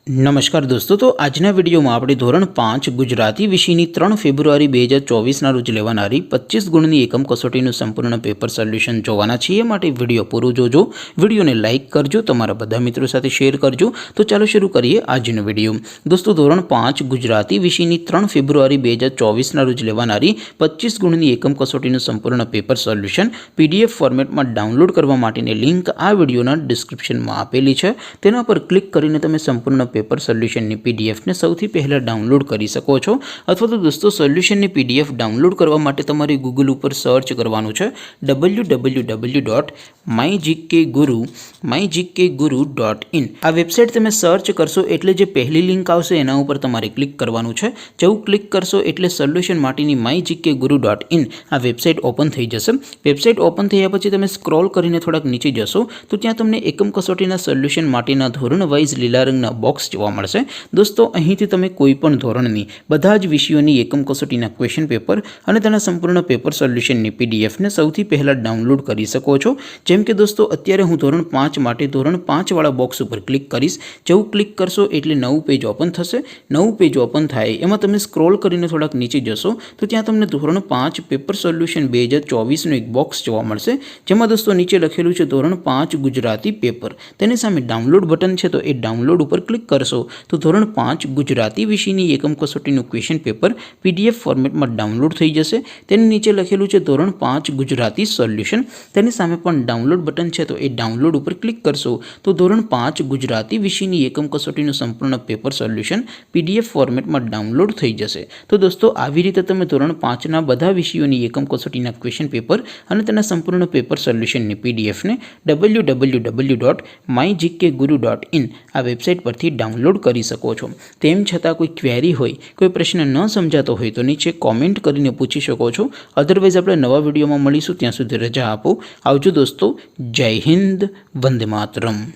नमस्कार दोस्तों, तो आजना विडियो में આપણે ધોરણ 5 ગુજરાતી વિષયની 3 ફેબ્રુઆરી 2024 ના રોજ લેવાનારી 25 ગુણની એકમ કસોટીનું સંપૂર્ણ પેપર સોલ્યુશન જોવાના છીએ। માટે વિડિયો પૂરો જોજો, વિડિયોને લાઈક કરજો, તમારા બધા મિત્રો સાથે શેર કરજો। તો ચાલો શરૂ કરીએ આજનો વિડિયો। દોસ્તો, ધોરણ 5 ગુજરાતી વિષયની 3 ફેબ્રુઆરી 2024 ના રોજ લેવાનારી 25 ગુણની એકમ કસોટીનું સંપૂર્ણ પેપર સોલ્યુશન પીડીએફ ફોર્મેટમાં ડાઉનલોડ કરવા માટેની લિંક આ વિડિયોના ડિસ્ક્રિપ્શનમાં આપેલી છે। તેના પર ક્લિક કરીને તમે સંપૂર્ણ पेपर सोल्यूशन ની पीडीएफ ने સૌથી પહેલા ડાઉનલોડ કરી શકો છો। અથવા તો દોસ્તો, સોલ્યુશન ની पीडीएफ ડાઉનલોડ કરવા માટે તમારે ગૂગલ ઉપર સર્ચ કરવાનું છે www.mygkguru.in। આ વેબસાઇટ તમે સર્ચ કરશો એટલે જે પહેલી લિંક આવશે એના ઉપર તમારે ક્લિક કરવાનું છે। જેવું ક્લિક કરશો એટલે સોલ્યુશન માટેની mygkguru.in આ વેબસાઇટ ઓપન થઈ જશે। વેબસાઇટ ઓપન થયા પછી તમે સ્ક્રોલ કરીને થોડાક નીચે જશો તો ત્યાં તમને એકમ કસોટીના સોલ્યુશન માટેના ધોરણ વાઇઝ લીલા રંગના બોક્સ જોવા મળશે। દોસ્તો, અહીંથી તમે કોઈપણ ધોરણની બધા જ વિષયોની એકમ કસોટીના ક્વેશ્ચન પેપર અને તેના સંપૂર્ણ પેપર સોલ્યુશનની પીડીએફ ને સૌથી પહેલા ડાઉનલોડ કરી શકો છો। જેમ કે દોસ્તો, અત્યારે હું ધોરણ 5 માટે ધોરણ 5 વાળા બોક્સ ઉપર ક્લિક કરીશ। જેવું ક્લિક કરશો એટલે નવું પેજ ઓપન થશે। નવું પેજ ઓપન થાય એમાં તમે સ્ક્રોલ કરીને થોડાક નીચે જશો તો ત્યાં તમને ધોરણ 5 પેપર સોલ્યુશન 2024 નું એક બોક્સ જોવા મળશે। જેમાં દોસ્તો નીચે લખેલું છે ધોરણ 5 ગુજરાતી પેપર। તેની સામે ડાઉનલોડ બટન છે, તો એ ડાઉનલોડ ઉપર ક્લિક કરશો તો ધોરણ 5 ગુજરાતી વિષયની એકમ કસોટીનું ક્વેશ્ચન પેપર પીડીએફ ફોર્મેટમાં ડાઉનલોડ થઈ જશે। તેની નીચે લખેલું છે ધોરણ 5 ગુજરાતી સોલ્યુશન। તેની સામે પણ ડાઉનલોડ બટન છે, તો એ ડાઉનલોડ ઉપર ક્લિક કરશો તો ધોરણ 5 ગુજરાતી વિષયની એકમ કસોટીનું સંપૂર્ણ પેપર સોલ્યુશન પીડીએફ ફોર્મેટમાં ડાઉનલોડ થઈ જશે। તો દોસ્તો, આવી રીતે તમે ધોરણ 5ના બધા વિષયોની એકમ કસોટીના ક્વેશ્ચન પેપર અને તેના સંપૂર્ણ પેપર સોલ્યુશનની પીડીએફ ને www.mygkguru.in આ વેબસાઇટ પરથી ડાઉનલોડ કરી શકો છો। તેમ છતાં કોઈ ક્વેરી હોય, કોઈ પ્રશ્ન ન સમજાતો હોય તો નીચે કોમેન્ટ કરીને પૂછી શકો છો। અધરવાઇઝ આપણે નવા વિડીયોમાં મળીશું, ત્યાં સુધી રજા આપો। આવજો દોસ્તો, જય હિન્દ, વંદે માતરમ।